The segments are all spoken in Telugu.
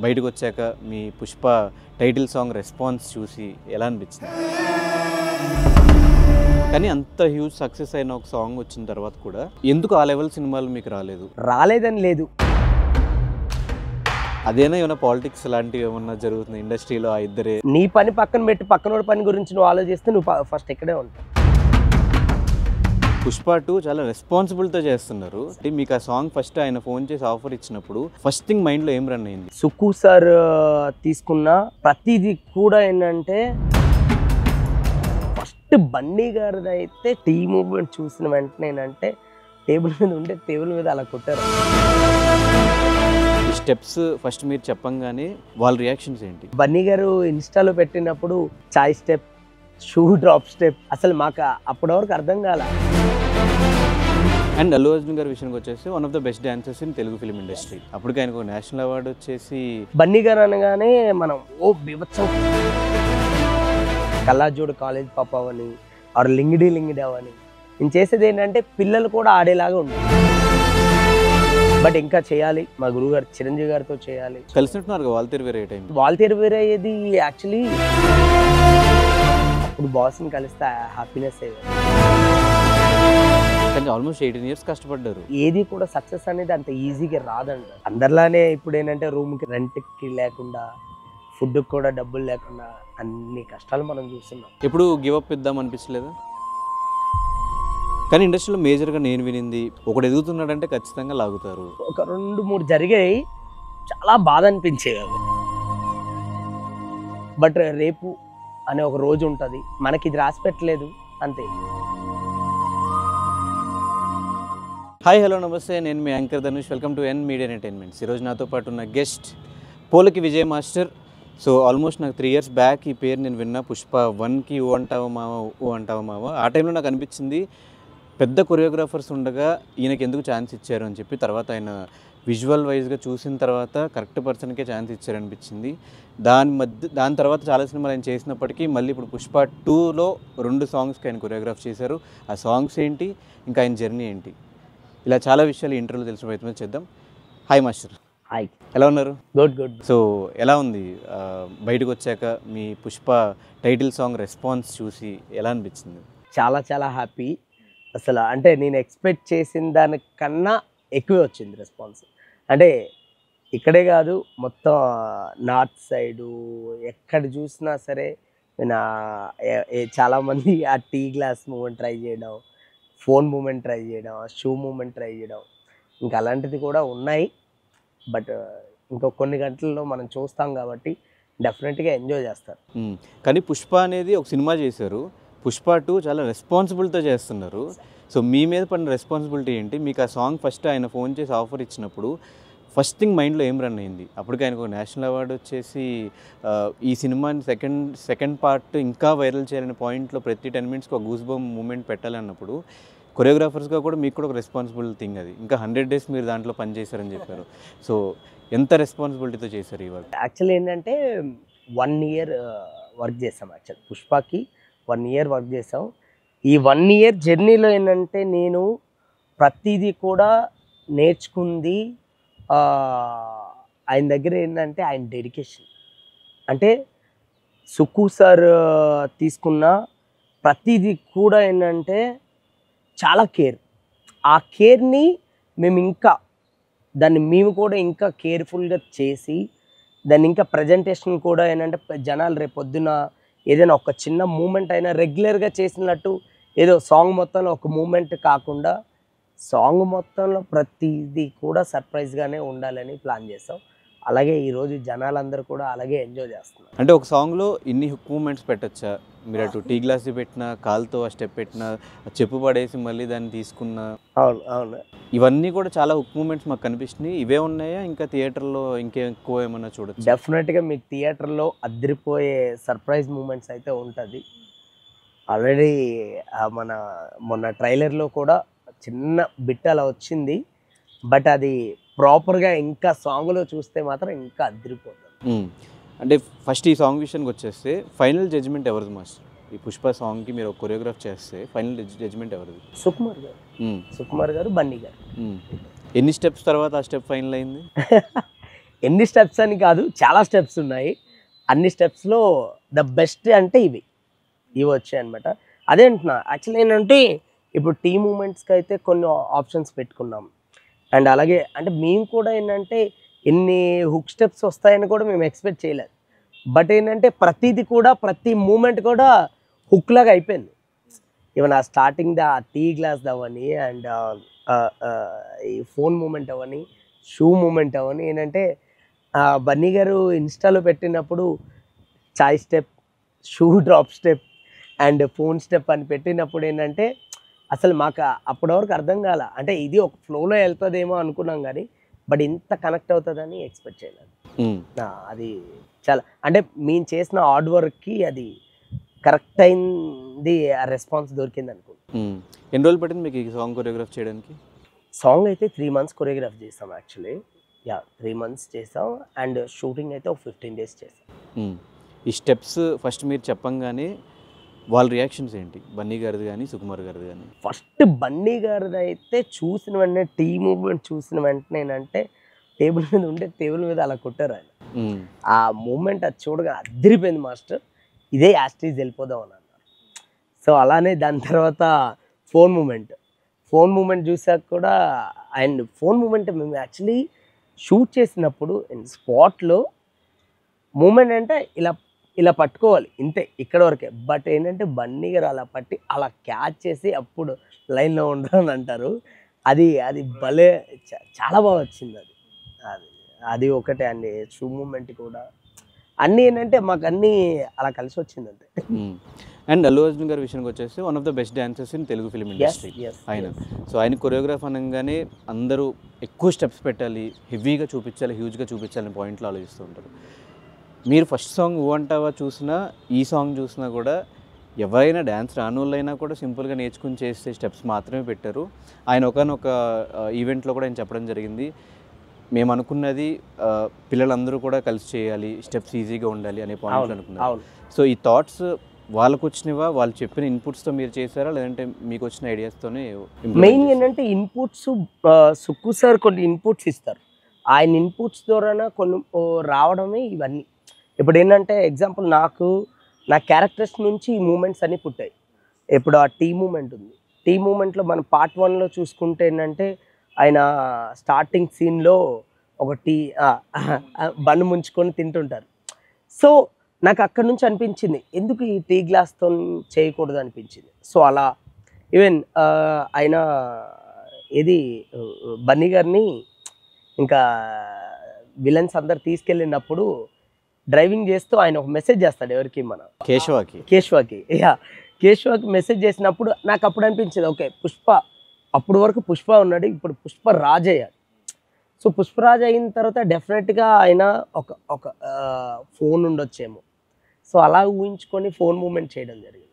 బయటకొచ్చాక మీ 'పుష్ప' టైటిల్ సాంగ్ రెస్పాన్స్ చూసి ఎలా అనిపించింది? కానీ అంత హ్యూజ్ సక్సెస్ అయిన ఒక సాంగ్ వచ్చిన తర్వాత కూడా ఎందుకు ఆ లెవెల్ సినిమాలు మీకు రాలేదు? రాలేదని లేదు. అదేనా ఏమైనా పాలిటిక్స్ లాంటివి ఏమన్నా జరుగుతుంది ఇండస్ట్రీలో? ఆ ఇద్దరే నీ పని పక్కన పెట్టి పక్కనోడి పని గురించి నువ్వు ఆలోచిస్తే నువ్వు ఫస్ట్ ఇక్కడే ఉంటావు. 'పుష్ప 2' చాలా రెస్పాన్సిబుల్తో చేస్తున్నారు. మీకు ఆ సాంగ్ ఫస్ట్ ఆయన ఫోన్ చేసి ఆఫర్ ఇచ్చినప్పుడు ఫస్ట్ థింగ్ మైండ్లో ఏం రన్ అయింది? సుక్కు సార్ తీసుకున్న ప్రతిదీ కూడా ఏంటంటే ఫస్ట్ బన్నీ గారిది అయితే టీ మూవ్మెంట్ చూసిన వెంటనే ఏంటంటే టేబుల్ మీద ఉంటే టేబుల్ మీద అలా కొట్టారు. ఈ స్టెప్స్ ఫస్ట్ మీరు చెప్పంగానే వాళ్ళ రియాక్షన్స్ ఏంటి? బన్నీ గారు ఇన్స్టాలో పెట్టినప్పుడు chai step, shoe drop step, అసలు మాకు అప్పటి వరకు అర్థం కాల. అండ్ అల్లు అర్జున్ గారి విషయానికి వచ్చేసి one of the best dancers in Telugu film industry. అప్పటికి ఆయనకు ఒక నేషనల్ అవార్డు వచ్చేసి బన్నీ గారు అనగానే మనం బీభత్సం. కల్లాజోడు కాలేజ్ పాప అవని ఆర్ లింగిడి అవని నేను చేసేది ఏంటంటే పిల్లలు కూడా ఆడేలాగా ఉంది. బట్ ఇంకా చేయాలి, మా గురువు గారు చిరంజీవి గారితో చేయాలి. కలిసినట్టున్నారు వాల్తేరు వేరే టైం. వాల్తేరు వేరే అయ్యేది యాక్చువల్లీ అప్పుడు బాస్ని కలిస్తే హ్యాపీనెస్ అయ్యేది. కానీ ఆల్మోస్ట్ 18 years కష్టపడ్డారు. ఏది కూడా సక్సెస్ అనేది అంత ఈజీగా రాదండి. అందరిలానే ఇప్పుడు ఏంటంటే రూమ్కి రెంట్కి లేకుండా, ఫుడ్కి కూడా డబ్బులు లేకుండా అన్ని కష్టాలు మనం చూస్తున్నాం. ఎప్పుడు గివ్ అప్ ఇద్దాం అనిపించలేదా? కానీ ఇండస్ట్రీలో మేజర్గా నేను వినింది, ఒకడు ఎదుగుతున్నాడంటే ఖచ్చితంగా లాగుతారు. ఒక 2-3 జరిగాయి, చాలా బాధ అనిపించేవి అవి. బట్ రేపు అనే ఒక రోజు ఉంటుంది, మనకి ఇది రాసి పెట్టలేదు అంతే. Hi, hello, namaste. నేను మీ anchor Dhanush. Welcome to N media entertainments. ఈరోజు నాతో పాటు ఉన్న guest Polaki Vijay master. So almost నాకు 3 years బ్యాక్ ఈ పేరు నేను విన్నా. 'పుష్ప 1'కి ఓ అంటావా మావ, ఓ అంటావా మావ. ఆ టైంలో నాకు అనిపించింది పెద్ద కొరియోగ్రాఫర్స్ ఉండగా ఈయనకి ఎందుకు ఛాన్స్ ఇచ్చారు అని చెప్పి. తర్వాత ఆయన విజువల్ వైజ్గా చూసిన తర్వాత కరెక్ట్ పర్సన్కే ఛాన్స్ ఇచ్చారనిపించింది. దాని తర్వాత చాలా సినిమాలు ఆయన చేసినప్పటికీ మళ్ళీ ఇప్పుడు 'పుష్ప 2'లో 2 సాంగ్స్కి ఆయన కొరియోగ్రాఫ్ చేశారు. ఆ సాంగ్స్ ఏంటి, ఇంకా ఆయన జర్నీ ఏంటి, ఇలా చాలా విషయాలు ఇంటర్వ్యూలో తెలిసిన ప్రయత్నం చేద్దాం. Hi master. హాయ్, ఎలా ఉన్నారు? గుడ్. సో ఎలా ఉంది బయటకు వచ్చాక మీ 'పుష్ప' టైటిల్ సాంగ్ రెస్పాన్స్ చూసి ఎలా అనిపించింది? చాలా చాలా హ్యాపీ. అసలు అంటే నేను ఎక్స్పెక్ట్ చేసిన దానికన్నా ఎక్కువే వచ్చింది రెస్పాన్స్. అంటే ఇక్కడే కాదు, మొత్తం నార్త్ సైడు ఎక్కడ చూసినా సరే నేను చాలామంది ఆ టీ గ్లాస్ మూమెంట్ ట్రై చేయడం, ఫోన్ మూమెంట్ ట్రై చేయడం, షూ మూమెంట్ ట్రై చేయడం, ఇంకా అలాంటిది కూడా ఉన్నాయి. బట్ ఇంకో కొన్ని గంటల్లో మనం చూస్తాం కాబట్టి డెఫినెట్గా ఎంజాయ్ చేస్తారు. కానీ 'పుష్ప' అనేది ఒక సినిమా చేశారు, 'పుష్ప 2' చాలా రెస్పాన్సిబుల్తో చేస్తున్నారు. సో మీ మీద పడిన రెస్పాన్సిబిలిటీ ఏంటి? మీకు ఆ సాంగ్ ఫస్ట్ ఆయన ఫోన్ చేసి ఆఫర్ ఇచ్చినప్పుడు ఫస్ట్ థింగ్ మైండ్లో ఏం రన్ అయింది? అప్పటికి ఆయనకు ఒక నేషనల్ అవార్డు వచ్చేసి ఈ సినిమాని సెకండ్ పార్ట్ ఇంకా వైరల్ చేయాలనే పాయింట్లో ప్రతి 10 minutesకి ఒక గూస్ బంప్ మూమెంట్ పెట్టాలన్నప్పుడు కొరియోగ్రాఫర్స్గా కూడా మీకు కూడా ఒక రెస్పాన్సిబుల్ థింగ్ అది. ఇంకా 100 days మీరు దాంట్లో పనిచేశారని చెప్పారు. సో ఎంత రెస్పాన్సిబిలిటీతో చేశారు ఈ వర్క్? యాక్చువల్లీ ఏంటంటే 1 year వర్క్ చేసాం. యాక్చువల్ 'పుష్పకి' 1 year వర్క్ చేసాం. ఈ 1 year జర్నీలో ఏంటంటే నేను ప్రతిదీ కూడా నేర్చుకుంది ఆయన దగ్గర. ఏంటంటే ఆయన డెడికేషన్. అంటే సుక్కు సార్ తీసుకున్న ప్రతిదీ కూడా ఏంటంటే చాలా కేర్. ఆ కేర్ని మేము కూడా ఇంకా కేర్ఫుల్గా చేసి దాన్ని ఇంకా ప్రజెంటేషన్ కూడా ఏంటంటే జనాలు రేపు పొద్దున ఏదైనా ఒక చిన్న మూమెంట్ అయినా రెగ్యులర్గా చేసినట్టు ఏదో సాంగ్ మొత్తంలో ఒక మూమెంట్ కాకుండా సాంగ్ మొత్తంలో ప్రతిదీ కూడా సర్ప్రైజ్గానే ఉండాలని ప్లాన్ చేస్తాం. అలాగే ఈరోజు జనాలందరూ కూడా అలాగే ఎంజాయ్ చేస్తున్నారు. అంటే ఒక సాంగ్లో ఇన్ని హుక్ మూమెంట్స్ పెట్టచ్చా? మీరు అటు టీ గ్లాస్ పెట్టినా, కాల్తో ఆ స్టెప్ పెట్టినా, చెప్పు పడేసి మళ్ళీ దాన్ని తీసుకున్నా, అవును ఇవన్నీ కూడా చాలా హుక్ మూమెంట్స్ మాకు కనిపిస్తున్నాయి. ఇవే ఉన్నాయా ఇంకా థియేటర్లో ఇంకెక్కువ ఏమన్నా చూడొచ్చు? డెఫినెట్గా మీకు థియేటర్లో అదిరిపోయే సర్ప్రైజ్ మూమెంట్స్ అయితే ఉంటుంది. ఆల్రెడీ మొన్న ట్రైలర్లో కూడా చిన్న బిట్ అలా వచ్చింది. బట్ అది ప్రాపర్గా ఇంకా సాంగ్లో చూస్తే మాత్రం ఇంకా అదిరిపోతుంది. అంటే ఫస్ట్ ఈ సాంగ్ విషయానికి వచ్చేస్తే ఫైనల్ జడ్జ్మెంట్ ఎవరిది మాస్టర్? ఈ 'పుష్ప' సాంగ్కి మీరు కొరియోగ్రాఫ్ చేస్తే ఫైనల్ జడ్జ్మెంట్ ఎవరిది? సుకుమార్ గారు, బన్నీ గారు. ఎన్ని స్టెప్స్ తర్వాత ఆ స్టెప్ ఫైనల్ అయింది? ఎన్ని స్టెప్స్ అని కాదు, చాలా స్టెప్స్ ఉన్నాయి. అన్ని స్టెప్స్లో ద బెస్ట్ అంటే ఇవి వచ్చాయి అనమాట. అదే అంటున్నా, యాక్చువల్లీ ఏంటంటే ఇప్పుడు టీ మూమెంట్స్కి అయితే కొన్ని ఆప్షన్స్ పెట్టుకున్నాం. అండ్ అలాగే అంటే మేము కూడా ఏంటంటే ఎన్ని హుక్ స్టెప్స్ వస్తాయని కూడా మేము ఎక్స్పెక్ట్ చేయలేదు. బట్ ఏంటంటే ప్రతిది కూడా, ప్రతి మూమెంట్ కూడా హుక్ లాగా అయిపోయింది. ఈవెన్ ఆ స్టార్టింగ్ ఆ టీ గ్లాస్ అవని, అండ్ ఈ ఫోన్ మూమెంట్ అవని, షూ మూమెంట్ అవని ఏంటంటే బన్నీ గారు ఇన్స్టాలో పెట్టినప్పుడు chai step, shoe drop step and phone step అని పెట్టినప్పుడు ఏంటంటే అసలు మాకు అప్పటి వరకు అర్థం కాల. అంటే ఇది ఒక ఫ్లోలో వెళ్తుందేమో అనుకున్నాం కానీ బట్ ఇంత కనెక్ట్ అవుతుందని ఎక్స్పెక్ట్ చేయలేదు. అది చాలా అంటే మేము చేసిన హార్డ్ వర్క్కి అది కరెక్ట్ అయింది, ఆ రెస్పాన్స్ దొరికింది అనుకుంటున్నాను. ఎన్ని రోజులు పట్టింది మీకు ఈ సాంగ్ కొరియోగ్రాఫ్ చేయడానికి? సాంగ్ అయితే 3 months కొరియోగ్రాఫ్ చేసాం యాక్చువల్లీ. 3 months చేసాం. అండ్ షూటింగ్ అయితే ఒక 15 days చేసాం. ఈ స్టెప్స్ ఫస్ట్ మీరు చెప్పంగానే వాళ్ళ రియాక్షన్స్ ఏంటి, బన్నీ గారిది కానీ సుకుమార్ గారిది కానీ? ఫస్ట్ బన్నీ గారిది అయితే చూసిన వెంటనే, టీ మూమెంట్ చూసిన వెంటనే ఏంటంటే టేబుల్ మీద ఉంటే టేబుల్ మీద అలా కొట్టారు ఆయన. ఆ మూమెంట్ అది చూడగా అదిరిపోయింది మాస్టర్, ఇదే యాస్టీజ్ వెళ్ళిపోదాం అని అన్నారు. సో అలానే దాని తర్వాత ఫోన్ మూమెంట్ చూసాక కూడా, అండ్ ఫోన్ మూమెంట్ మేము యాక్చువల్లీ షూట్ చేసినప్పుడు స్పాట్లో మూమెంట్ అంటే ఇలా పట్టుకోవాలి ఇంతే, ఇక్కడ వరకే. బట్ ఏంటంటే బన్నీ గారు అలా పట్టి అలా క్యాచ్ చేసి అప్పుడు లైన్లో ఉండరని అంటారు. అది భలే చాలా బాగా వచ్చింది. అది ఒకటే అండి. షూ మూమెంట్ కూడా అన్నీ ఏంటంటే మాకు అన్నీ అలా కలిసి వచ్చింది అంతే. అండ్ అల్లు అర్జున్ గారి విషయానికి వచ్చేసి one of the best dancers in Telugu film industry ఆయన. సో ఆయన కొరియోగ్రాఫ్ అనగానే అందరూ ఎక్కువ స్టెప్స్ పెట్టాలి, హెవీగా చూపించాలి, హ్యూజ్గా చూపించాలని పాయింట్లో ఆలోచిస్తూ ఉంటారు. మీరు ఫస్ట్ సాంగ్ ఊ అంటావా చూసినా, ఈ సాంగ్ చూసినా కూడా ఎవరైనా డ్యాన్స్ రానోళ్ళైనా కూడా సింపుల్గా నేర్చుకుని చేసే స్టెప్స్ మాత్రమే పెట్టారు. ఆయన ఒకనొక ఈవెంట్లో కూడా ఆయన చెప్పడం జరిగింది, మేము అనుకున్నది పిల్లలందరూ కూడా కలిసి చేయాలి, స్టెప్స్ ఈజీగా ఉండాలి అనే పాయింట్లు అనుకున్నారు. సో ఈ థాట్స్ వాళ్ళకు వచ్చినవా, వాళ్ళు చెప్పిన ఇన్పుట్స్తో మీరు చేశారా, లేదంటే మీకు వచ్చిన ఐడియాస్తోనే? మెయిన్ ఏంటంటే ఇన్పుట్స్, సుక్కు సార్ కొన్ని ఇన్పుట్స్ ఇస్తారు, ఆయన ఇన్పుట్స్ ద్వారా కొన్ని రావడమే ఇవన్నీ. ఇప్పుడు ఏంటంటే ఎగ్జాంపుల్ నా క్యారెక్టర్స్ నుంచి ఈ మూమెంట్స్ అన్నీ పుట్టాయి. ఇప్పుడు ఆ టీ మూమెంట్ ఉంది, టీ మూమెంట్లో మనం పార్ట్ 1లో చూసుకుంటే ఏంటంటే ఆయన స్టార్టింగ్ సీన్లో ఒక టీ బండి ముంచుకొని తింటుంటారు. సో నాకు అక్కడ నుంచి అనిపించింది ఎందుకు ఈ టీ గ్లాస్తో చేయకూడదు అనిపించింది. సో అలా ఈవెన్ ఆయన బన్నీ గారిని ఇంకా విలన్స్ అందరు తీసుకెళ్ళినప్పుడు డ్రైవింగ్ చేస్తూ ఆయన ఒక మెసేజ్ చేస్తాడు ఎవరికి, మన కేశవాకి మెసేజ్ చేసినప్పుడు నాకు అప్పుడు అనిపించింది ఓకే పుష్ప, అప్పుడు వరకు పుష్ప ఉన్నాడు, ఇప్పుడు పుష్పరాజ్ అయ్యాడు. సో పుష్పరాజ్ అయిన తర్వాత డెఫినెట్గా ఆయన ఒక ఫోన్ ఉండొచ్చేమో. సో అలా ఊహించుకొని ఫోన్ మూమెంట్ చేయడం జరిగింది.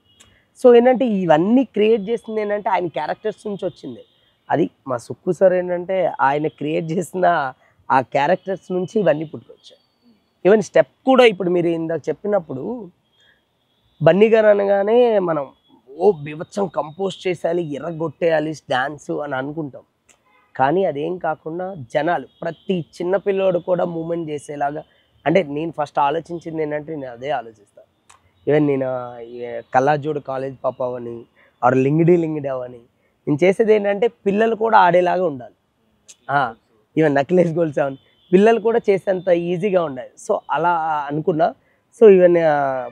సో ఏంటంటే ఇవన్నీ క్రియేట్ చేసింది ఏంటంటే ఆయన క్యారెక్టర్స్ నుంచి వచ్చింది. అది మా సుక్కు సార్ ఏంటంటే ఆయన క్రియేట్ చేసిన ఆ క్యారెక్టర్స్ నుంచి ఇవన్నీ పుట్టుకొచ్చాయి. ఈవెన్ స్టెప్ కూడా ఇప్పుడు మీరు ఇందాక చెప్పినప్పుడు బన్నీ గారు అనగానే మనం బీభత్సం కంపోజ్ చేసేయాలి, ఎర్రగొట్టేయాలి డ్యాన్స్ అని అనుకుంటాం. కానీ అదేం కాకుండా జనాలు ప్రతి చిన్న పిల్లోడు కూడా మూమెంట్ చేసేలాగా, అంటే నేను ఫస్ట్ ఆలోచించింది ఏంటంటే నేను అదే ఆలోచిస్తాను. ఈవెన్ నేను కల్లాజోడు కాలేజ్ పాప అవని, ఆర్ లింగిడి అవని, నేను చేసేది ఏంటంటే పిల్లలు కూడా ఆడేలాగా ఉండాలి. ఈవెన్ నక్లెస్ గోల్స్ అవని పిల్లలు కూడా చేసేంత ఈజీగా ఉండాలి. సో అలా అనుకున్నా. సో ఈవెన్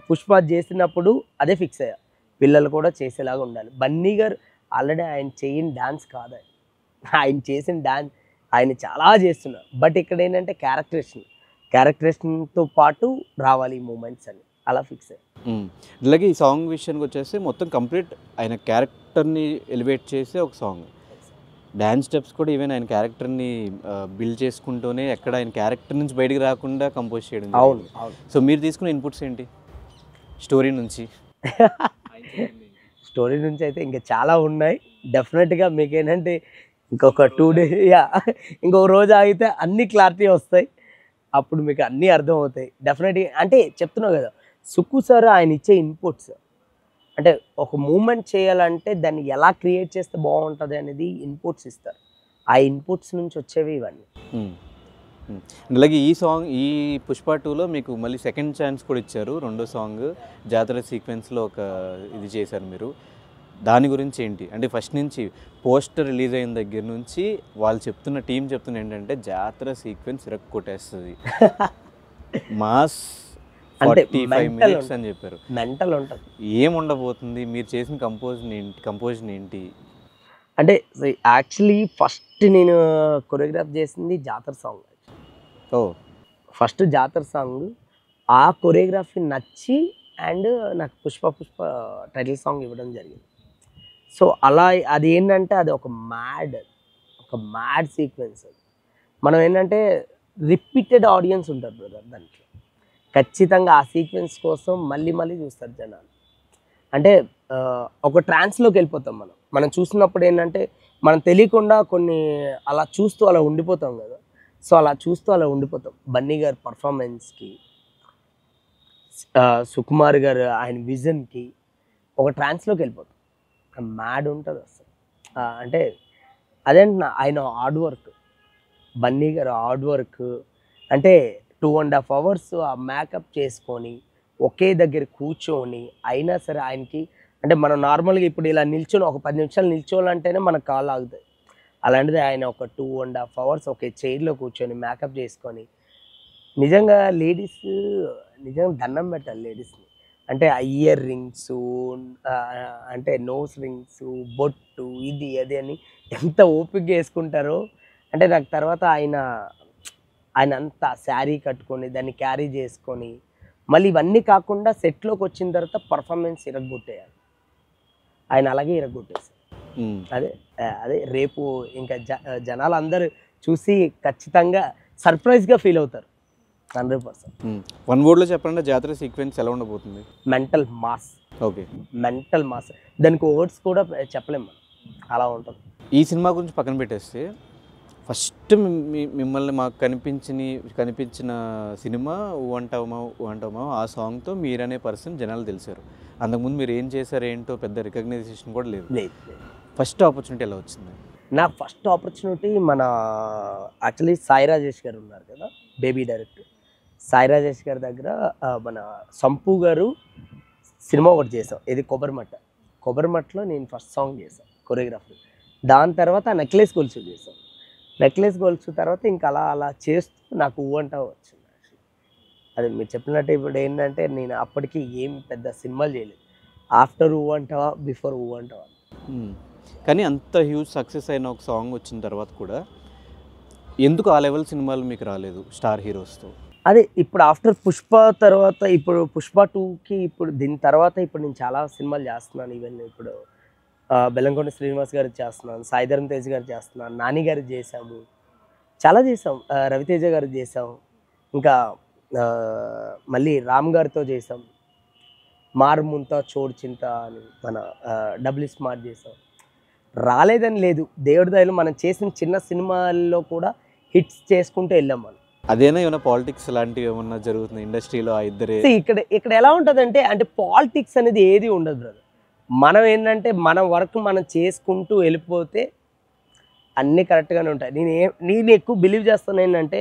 పుష్ప చేసినప్పుడు అదే ఫిక్స్ అయ్యా, పిల్లలు కూడా చేసేలాగా ఉండాలి. బన్నీ గారు ఆల్రెడీ ఆయన చేయని డ్యాన్స్ కాదు, ఆయన చేసిన డ్యాన్స్ ఆయన చాలా చేస్తున్నారు. బట్ ఇక్కడ ఏంటంటే క్యారెక్టరేషన్తో పాటు రావాలి ఈ మూమెంట్స్ అని అలా ఫిక్స్ అయ్యాయి. అలాగే ఈ సాంగ్ విషయానికి వచ్చేసి మొత్తం కంప్లీట్ ఆయన క్యారెక్టర్ని ఎలివేట్ చేసే ఒక సాంగ్. డ్యాన్స్ స్టెప్స్ కూడా ఈవెన్ ఆయన క్యారెక్టర్ని బిల్డ్ చేసుకుంటూనే ఎక్కడ ఆయన క్యారెక్టర్ నుంచి బయటికి రాకుండా కంపోజ్ చేయడం. అవును. సో మీరు తీసుకున్న ఇన్పుట్స్ ఏంటి స్టోరీ నుంచి? స్టోరీ నుంచి అయితే ఇంకా చాలా ఉన్నాయి. డెఫినెట్గా మీకు ఏంటంటే ఇంకొక 2 days ఇంకొక రోజు ఆగితే అన్ని క్లారిటీ వస్తాయి, అప్పుడు మీకు అన్నీ అర్థమవుతాయి డెఫినెట్గా. అంటే చెప్తున్నావు కదా, సుక్కు సార్ ఆయన ఇచ్చే ఇన్పుట్స్, అంటే ఒక మూమెంట్ చేయాలంటే దాన్ని ఎలా క్రియేట్ చేస్తే బాగుంటుంది అనేది ఇన్పుట్స్ ఇస్తారు. ఆ ఇన్పుట్స్ నుంచి వచ్చేవి ఇవన్నీ. అలాగే ఈ పుష్ప 2లో మీకు మళ్ళీ సెకండ్ ఛాన్స్ కూడా ఇచ్చారు. రెండో సాంగ్ జాతర సీక్వెన్స్లో ఒక ఇది చేశారు మీరు. దాని గురించి ఏంటి అంటే ఫస్ట్ నుంచి పోస్టర్ రిలీజ్ అయిన దగ్గర నుంచి వాళ్ళు చెప్తున్న టీం చెప్తున్న ఏంటంటే జాతర సీక్వెన్స్ ఇరక్కొట్టేస్తుంది, మాస్ అంటే 45 minutes అని చెప్పారు. మెంటల్ ఉంటుంది. ఏం ఉండబోతుంది, మీరు చేసిన కంపోజిషన్ ఏంటి? అంటే యాక్చువల్లీ ఫస్ట్ నేను కొరియోగ్రాఫ్ చేసింది జాతర సాంగ్. ఓ ఫస్ట్ జాతర సాంగ్ ఆ కొరియోగ్రఫీ నచ్చి అండ్ నాకు పుష్ప టైటిల్ సాంగ్ ఇవ్వడం జరిగింది. సో అలా అది ఏంటంటే అది ఒక మ్యాడ్ సీక్వెన్స్. అది మనం ఏంటంటే రిపీటెడ్ ఆడియన్స్ ఉంటారు బ్రదర్ దాంట్లో. ఖచ్చితంగా ఆ సీక్వెన్స్ కోసం మళ్ళీ చూస్తారు జనాలు. అంటే ఒక ట్రాన్స్లోకి వెళ్ళిపోతాం మనం చూసినప్పుడు ఏంటంటే మనం తెలియకుండా కొన్ని అలా చూస్తూ అలా ఉండిపోతాం కదా. సో అలా చూస్తూ అలా ఉండిపోతాం. బన్నీ గారి పర్ఫార్మెన్స్కి, సుకుమార్ గారు ఆయన విజన్కి ఒక ట్రాన్స్లోకి వెళ్ళిపోతాం. మ్యాడ్ ఉంటుంది అసలు. అంటే అదేంటున్నా ఆయన హార్డ్ వర్క్, బన్నీ గారు హార్డ్ వర్క్. అంటే 2.5 hours ఆ మేకప్ చేసుకొని ఒకే దగ్గర కూర్చొని అయినా సరే ఆయనకి అంటే మనం నార్మల్గా ఇప్పుడు ఇలా నిల్చొని ఒక 10 నిమిషాలు నిల్చోవాలంటేనే మన కాళ్ళు ఆగుతాయి. అలాంటిది ఆయన ఒక 2.5 hours ఒకే చైర్లో కూర్చొని మేకప్ చేసుకొని నిజంగా లేడీస్ నిజంగా దండం పెట్టాలి లేడీస్ని. అంటే ఆ ఇయర్ రింగ్స్, అంటే నోస్ రింగ్స్, బొట్టు, ఇది అది అని ఎంత ఓపికగా వేసుకుంటారో. అంటే నాకు తర్వాత ఆయన అంతా శారీ కట్టుకొని దాన్ని క్యారీ చేసుకొని మళ్ళీ ఇవన్నీ కాకుండా సెట్లోకి వచ్చిన తర్వాత పర్ఫార్మెన్స్ ఇరగొట్టేయాలి. ఆయన అలాగే ఇరగొట్టేశారు. అదే రేపు ఇంకా జనాలు అందరూ చూసి ఖచ్చితంగా సర్ప్రైజ్గా ఫీల్ అవుతారు 100%. వన్ వర్డ్లో చెప్పండి జాతర సీక్వెన్స్ ఎలా ఉండబోతుంది? Mental mass. Okay, mental mass. దానికి వర్డ్స్ కూడా చెప్పలేము మనం, అలా ఉంటుంది. ఈ సినిమా గురించి పక్కన పెట్టేస్తే ఫస్ట్ మిమ్మల్ని మాకు కనిపించిన సినిమా ఊ అంటావా ఆ సాంగ్తో మీరనే పర్సన్ జనాలు తెలిసారు. అంతకుముందు మీరు ఏం చేశారు ఏంటో పెద్ద రికగ్నైజేషన్ కూడా లేదు. ఫస్ట్ ఆపర్చునిటీ ఎలా వచ్చింది? నా ఫస్ట్ ఆపర్చునిటీ మన యాక్చువల్లీ సాయి రాజేష్ గారు ఉన్నారు కదా, బేబీ డైరెక్టర్. సాయి రాజేష్ గారి దగ్గర మన సంపు గారు సినిమా ఒకటి చేసాం, ఇది కొబ్బరిమట్టలో నేను ఫస్ట్ సాంగ్ చేశాను కొరియోగ్రాఫర్. దాని తర్వాత నెక్లెస్ గొలుసు చేసాం. నెక్లెస్ గొలుసు తర్వాత ఇంకా అలా చేస్తూ నాకు ఊ అంటావా వచ్చింది. అది మీరు చెప్పినట్టు ఇప్పుడు ఏంటంటే నేను అప్పటికి ఏం పెద్ద సినిమాలు చేయలేదు. ఆఫ్టర్ ఊ అంటావా, బిఫోర్ ఊ అంటావా. కానీ అంత హ్యూజ్ సక్సెస్ అయిన ఒక సాంగ్ వచ్చిన తర్వాత కూడా ఎందుకు ఆ లెవెల్ సినిమాలు మీకు రాలేదు స్టార్ హీరోస్తో? అదే ఇప్పుడు ఆఫ్టర్ పుష్ప తర్వాత ఇప్పుడు పుష్ప 2కి ఇప్పుడు దీని తర్వాత ఇప్పుడు నేను చాలా సినిమాలు చేస్తున్నాను. ఈవెన్ ఇప్పుడు బెల్లంకొండ శ్రీనివాస్ గారికి చేస్తున్నాను, సాయిధరం తేజ్ గారు చేస్తున్నాను, నాని గారికి చేసాము, చాలా చేసాం, రవితేజ గారికి చేసాం, ఇంకా మళ్ళీ రామ్ గారితో చేసాం, మారుముంత చోడు చింత అని మన డబ్ల్యూ స్మార్ట్ చేసాం. రాలేదని లేదు, దేవుడి దయలో మనం చేసిన చిన్న సినిమాల్లో కూడా హిట్స్ చేసుకుంటూ వెళ్ళాం మనం. అదేనా ఏమైనా పాలిటిక్స్ లాంటివి ఏమన్నా జరుగుతుంది ఇండస్ట్రీలో? ఆ ఇద్దరే ఇక్కడ ఎలా ఉంటుందంటే అంటే పాలిటిక్స్ అనేది ఏది ఉండదు బ్రదర్. మనం ఏంటంటే మన వర్క్ మనం చేసుకుంటూ వెళ్ళిపోతే అన్నీ కరెక్ట్గానే ఉంటాయి. నేను ఎక్కువ బిలీవ్ చేస్తాను ఏంటంటే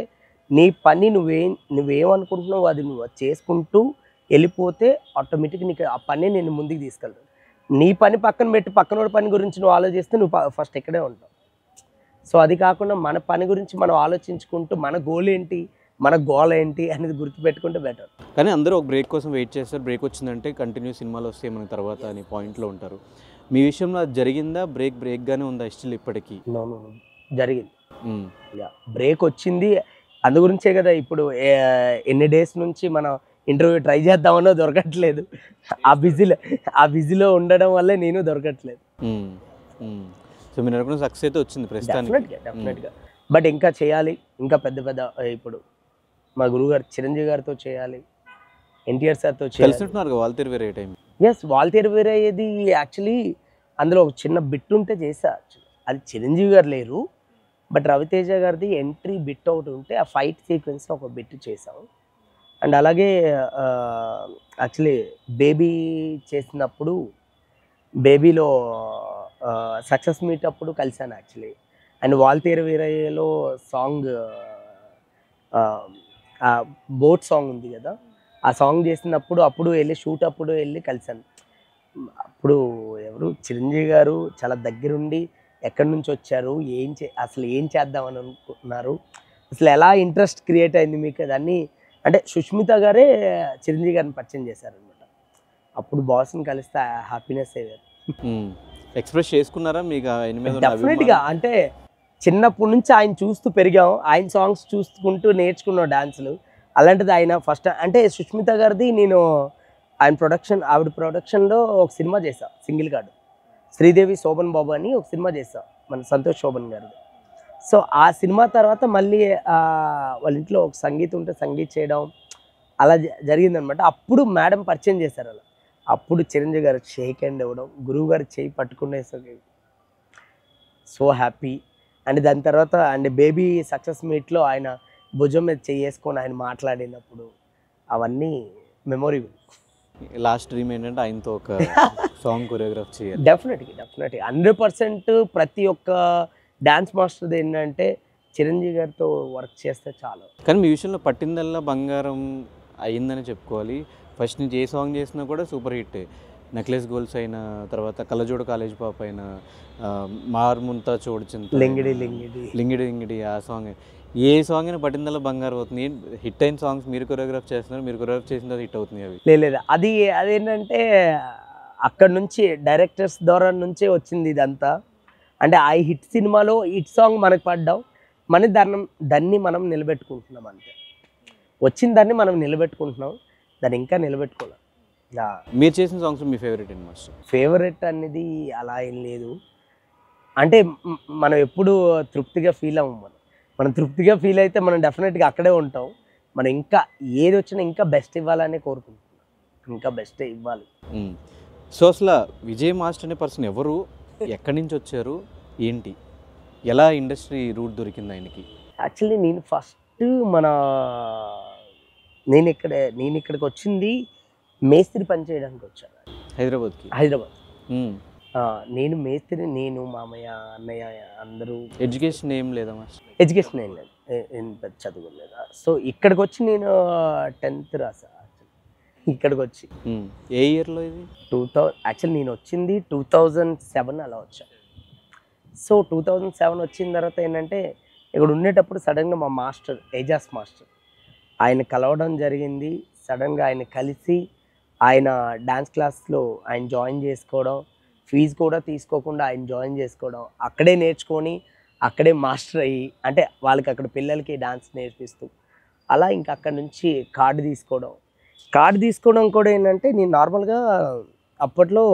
నీ పని నువ్వేమనుకుంటున్నావు అది నువ్వు చేసుకుంటూ వెళ్ళిపోతే ఆటోమేటిక్గా నీకు ఆ పని నేను ముందుకు తీసుకెళ్తాను. నీ పని పక్కన పెట్టి పక్కనోడి పని గురించి నువ్వు ఆలోచిస్తే నువ్వు ఫస్ట్ ఇక్కడే ఉంటావు. సో అది కాకుండా మన పని గురించి మనం ఆలోచించుకుంటూ మన గోల్ ఏంటి, మన గోల్ ఏంటి అనేది గుర్తుపెట్టుకుంటే బెటర్. కానీ అందరూ ఒక బ్రేక్ కోసం వెయిట్ చేస్తారు, బ్రేక్ వచ్చిందంటే కంటిన్యూ సినిమాలు వస్తాయి మన తర్వాత అని పాయింట్లో ఉంటారు. మీ విషయంలో అది జరిగిందా? బ్రేక్గానే ఉందా స్టిల్ ఇప్పటికీ? జరిగింది. బ్రేక్ వచ్చింది, అందు గురించే కదా ఇప్పుడు ఎన్ని డేస్ నుంచి మనం ఇంటర్వ్యూ ట్రై చేద్దామన్నా దొరకట్లేదు. ఆ బిజీలో ఉండడం వల్లే నేను దొరకట్లేదు. సో మీరు అనుకున్న సక్సెస్ అయితే వచ్చింది ప్రస్తుతానికి. డెఫినెట్గా బట్ ఇంకా చేయాలి, ఇంకా పెద్ద ఇప్పుడు మా గురువు గారు చిరంజీవి గారితో చేయాలి, ఎన్టీఆర్ సార్తో చేయాలి. వాల్తేరు వీరయ్య టైం వాల్తేరు వీరయ్యది యాక్చువల్లీ అందులో ఒక చిన్న బిట్ ఉంటే చేసా. అది చిరంజీవి గారు లేరు, బట్ రవితేజ గారిది ఎంట్రీ బిట్ ఒకటి ఉంటే ఆ ఫైట్ సీక్వెన్స్లో ఒక బిట్ చేసాం. అండ్ అలాగే యాక్చువల్లీ బేబీ చేసినప్పుడు బేబీలో సక్సెస్ మీట్ అప్పుడు కలిసాను యాక్చువల్లీ. అండ్ వాల్తేరు వీరయ్యలో సాంగ్ ఆ బోట్ సాంగ్ ఉంది కదా, ఆ సాంగ్ చేసినప్పుడు అప్పుడు వెళ్ళి షూట్ అప్పుడు వెళ్ళి కలిశాను. అప్పుడు ఎవరు చిరంజీవి గారు చాలా దగ్గరుండి ఎక్కడి నుంచి వచ్చారు, అసలు ఏం చేద్దామని అనుకుంటున్నారు, అసలు ఎలా ఇంట్రెస్ట్ క్రియేట్ అయింది మీకు అదన్నీ, అంటే సుష్మిత గారే చిరంజీవి గారిని పరిచయం చేశారనమాట. అప్పుడు బాస్ని కలిస్తే హ్యాపీనెస్ అయ్యారు. ఎక్స్ప్రెస్ చేసుకున్నారా మీకు ఆయన మీద ఉన్న డెఫినెట్గా, అభిమానం? అంటే చిన్నప్పటి నుంచి ఆయన చూస్తూ పెరిగాం, ఆయన సాంగ్స్ చూసుకుంటూ నేర్చుకున్నాం డాన్సులు. అలాంటిది ఆయన ఫస్ట్ అంటే సుష్మిత గారిది నేను ఆవిడ ప్రొడక్షన్లో ఒక సినిమా చేశా, సింగిల్ కార్డు, శ్రీదేవి శోభన్ బాబు అని ఒక సినిమా చేశా, మన సంతోష్ శోభన్ గారిది. సో ఆ సినిమా తర్వాత మళ్ళీ వాళ్ళ ఇంట్లో ఒక సంగీతం ఉంటే సంగీత్ చేయడం అలా జరిగిందనమాట. అప్పుడు మేడం పరిచయం చేశారు అలా. అప్పుడు చిరంజీవి గారు షేక్ హ్యాండ్ ఇవ్వడం, గురువు గారు చేయి పట్టుకునేసరికి సో హ్యాపీ. అండ్ దాని తర్వాత అండ్ బేబీ సక్సెస్ మీట్లో ఆయన భుజం మీద చేసుకొని ఆయన మాట్లాడినప్పుడు అవన్నీ మెమొరబుల్. లాస్ట్ డ్రీమ్ ఏంటంటే ఆయనతో ఒక సాంగ్ కొరియోగ్రాఫ్ చేయాలి. డెఫినెట్గా 100% ప్రతి ఒక్క డ్యాన్స్ మాస్టర్ది ఏంటంటే చిరంజీవి గారితో వర్క్ చేస్తే చాలు. కానీ మీ విషయంలో పట్టిందల్లా బంగారం అయిందని చెప్పుకోవాలి. ఫస్ట్ నుంచి ఏ సాంగ్ చేసినా కూడా సూపర్ హిట్. నెక్లెస్ గోల్స్ అయినా, తర్వాత కళ్ళజోడు కాలేజ్ పాప అయినా, మార్ముంతా చోడుచింత, లింగిడి లింగిడి లింగిడి ఆ సాంగ్, ఏ సాంగ్ అయినా పట్టిందల్లా బంగారం అవుతుంది. హిట్ అయిన సాంగ్స్ మీరు కొరియోగ్రాఫ్ చేస్తున్నారు, మీరు కొరియోగ్రాఫ్ చేసిన తర్వాత హిట్ అవుతుంది అవి. లేదు అదేంటంటే అక్కడ నుంచి డైరెక్టర్స్ ద్వారా నుంచే వచ్చింది ఇదంతా. అంటే ఆ హిట్ సినిమాలో హిట్ సాంగ్ మనకు పడ్డాం, దాన్ని మనం నిలబెట్టుకుంటున్నాం అంతే. వచ్చిన దాన్ని మనం నిలబెట్టుకుంటున్నాం, దాన్ని ఇంకా నిలబెట్టుకోవాలి. మీరు చేసిన సాంగ్స్ మీ ఫేవరెట్ అండి మాస్టర్? ఫేవరెట్ అనేది అలా ఏం లేదు. అంటే మనం ఎప్పుడు తృప్తిగా ఫీల్ అవ్వం. మనం తృప్తిగా ఫీల్ అయితే మనం డెఫినెట్గా అక్కడే ఉంటాం. మనం ఇంకా ఏది వచ్చినా ఇంకా బెస్ట్ ఇవ్వాలనే కోరుకుంటున్నాం, ఇంకా బెస్ట్ ఇవ్వాలి. సో అసలు విజయ్ మాస్టర్ అనే పర్సన్ ఎవరు, ఎక్కడి నుంచి వచ్చారు, ఏంటి, ఎలా ఇండస్ట్రీ రూట్ దొరికింది ఆయనకి? యాక్చువల్లీ నేను ఇక్కడికి వచ్చింది మేస్త్రి పని చేయడానికి వచ్చాను హైదరాబాద్. నేను మేస్త్రి, నేను మామయ్య అన్నయ్య అందరూ. ఎడ్యుకేషన్ ఏం లేదా మాస్టర్? ఎడ్యుకేషన్ ఏం లేదు, ఏం పెద్ద చదువుకోలేదా. సో ఇక్కడికి వచ్చి నేను 10th రాసా. ఇక్కడికి వచ్చి ఏ ఇయర్లో ఇది? యాక్చువల్లీ నేను వచ్చింది 2007 అలా వచ్చాను. సో 2007 వచ్చిన తర్వాత ఏంటంటే ఇక్కడ ఉండేటప్పుడు సడన్గా మా మాస్టర్ ఏజాస్ మాస్టర్ ఆయన కలవడం జరిగింది. సడన్గా ఆయన కలిసి ఆయన డ్యాన్స్ క్లాస్లో ఆయన జాయిన్ చేసుకోవడం, ఫీజు కూడా తీసుకోకుండా ఆయన జాయిన్ చేసుకోవడం, అక్కడే నేర్చుకొని అక్కడే మాస్టర్ అయ్యి, అంటే వాళ్ళకి అక్కడ పిల్లలకి డాన్స్ నేర్పిస్తూ అలా ఇంకా అక్కడి నుంచి కార్డు తీసుకోవడం కూడా ఏంటంటే నేను నార్మల్గా అప్పట్లో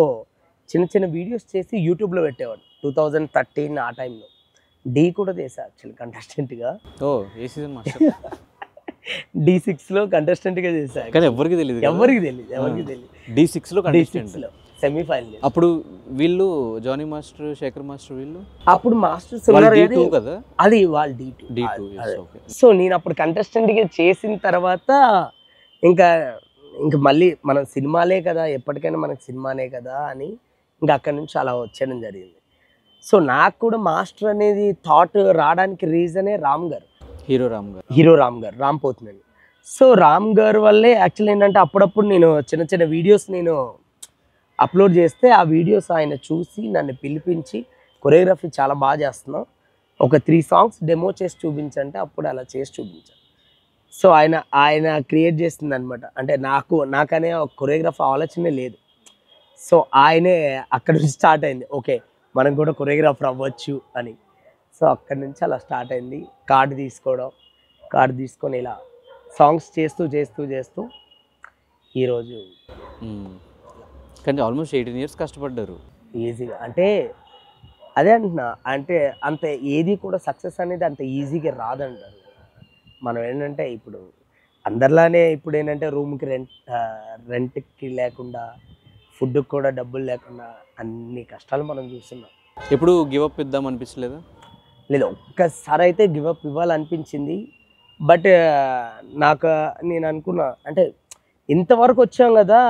చిన్న చిన్న వీడియోస్ చేసి యూట్యూబ్లో పెట్టేవాడు. 2013 ఆ టైంలో డీ కూడా చేశా యాక్చువల్లీ కంటెస్టెంట్గా. ఏ సీజన్ మాస్టర్? D6లో కంటెస్టెంట్గా చేశా. కానీ ఎవరికి తెలియదు. D6లో D6లో సెమీఫైనల్. అప్పుడు వీళ్ళు జానీ మాస్టర్, శేఖర్ మాస్టర్ వీళ్ళు అప్పుడు మాస్టర్స్ కదా, అది వాళ్ళు D2. సో నేను అప్పుడు కంటెస్టెంట్గా చేసిన తర్వాత ఇంకా మళ్ళీ మనం సినిమాలే కదా, ఎప్పటికైనా మనకు సినిమానే కదా అని ఇంకా అక్కడి నుంచి అలా వచ్చేయడం జరిగింది. సో నాకు కూడా మాస్టర్ అనేది థాట్ రావడానికి రీజనే హీరో రామ్ గారు రాంపోతునండి. సో రామ్ గారు వల్లే యాక్చువల్లీ ఏంటంటే అప్పుడప్పుడు నేను చిన్న చిన్న వీడియోస్ నేను అప్లోడ్ చేస్తే ఆ వీడియోస్ ఆయన చూసి నన్ను పిలిపించి కొరియోగ్రఫీ చాలా బాగా చేస్తున్నావు, ఒక 3 songs డెమో చేసి చూపించంటే అప్పుడు అలా చేసి చూపించాను. సో ఆయన క్రియేట్ చేస్తుంది అనమాట. అంటే నాకనే ఒక కొరియోగ్రఫీ ఆలోచనే లేదు. సో ఆయనే అక్కడ నుంచి స్టార్ట్ అయింది, ఓకే మనం కూడా కొరియోగ్రాఫర్ అవ్వచ్చు అని. సో అక్కడి నుంచి అలా స్టార్ట్ అయింది. కార్డు తీసుకొని ఇలా సాంగ్స్ చేస్తూ ఈరోజు. కానీ ఆల్మోస్ట్ 18 years కష్టపడ్డారు ఈజీగా. అంటే అదే అంటున్నా, అంటే అంత ఏది కూడా సక్సెస్ అనేది అంత ఈజీగా రాదంటారు. మనం ఏంటంటే ఇప్పుడు అందరిలానే ఇప్పుడు ఏంటంటే రూమ్కి రెంట్కి లేకుండా, ఫుడ్కి కూడా డబ్బులు లేకుండా అన్ని కష్టాలు మనం చూస్తున్నాం. ఎప్పుడు గివప్ ఇద్దాం అనిపించలేదా? లేదు, ఒక్కసారి అయితే గివప్ ఇవ్వాలనిపించింది. బట్ నేను అనుకున్నా అంటే ఇంతవరకు వచ్చాం కదా,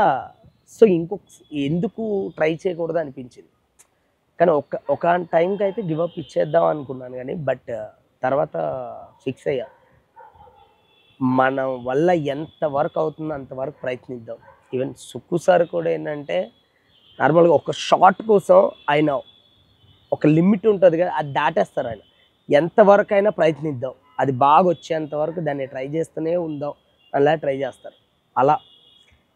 సో ఎందుకు ట్రై చేయకూడదు అనిపించింది. కానీ ఒక టైంకి అయితే గివప్ ఇచ్చేద్దాం అనుకున్నాను కానీ, బట్ తర్వాత ఫిక్స్ అయ్యా మన వల్ల ఎంత వరకు అవుతుందో అంతవరకు ప్రయత్నిద్దాం. ఈవెన్ సుక్కు సార్ కూడా ఏంటంటే నార్మల్గా ఒక షాట్ కోసం ఆయన ఒక లిమిట్ ఉంటుంది కదా, అది దాటేస్తారు ఆయన. ఎంతవరకైనా ప్రయత్నిద్దాం, అది బాగా వచ్చేంత వరకు దాన్ని ట్రై చేస్తూనే ఉందాం అలా ట్రై చేస్తారు అలా.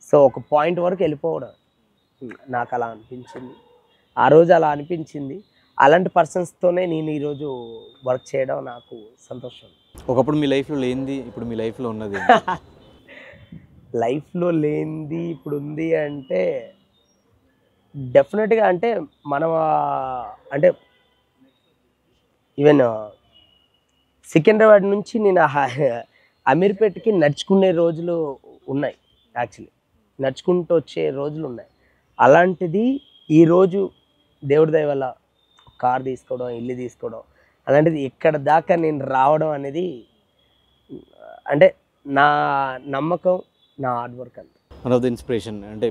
సో ఒక పాయింట్ వరకు వెళ్ళిపోవడం నాకు అలా అనిపించింది, ఆ రోజు అలా అనిపించింది. అలాంటి పర్సన్స్తోనే నేను ఈరోజు వర్క్ చేయడం నాకు సంతోషం. ఒకప్పుడు మీ లైఫ్లో లేనిది ఇప్పుడు మీ లైఫ్లో ఉన్నది లైఫ్లో లేనిది ఇప్పుడు ఉంది అంటే డెఫినెట్గా అంటే మనం అంటే ఈవెన్ సికింద్రాబాద్ నుంచి నేను అమీర్పేటకి నడుచుకునే రోజులు ఉన్నాయి. యాక్చువల్లీ నడుచుకుంటూ వచ్చే రోజులు ఉన్నాయి. అలాంటిది ఈరోజు దేవుడి దయ వల్ల కార్ తీసుకోవడం, ఇల్లు తీసుకోవడం, అలాంటిది ఇక్కడ దాకా నేను రావడం అనేది అంటే నా నమ్మకం, నా హార్డ్ వర్క్ అంతే. One of the inspiration. అంటే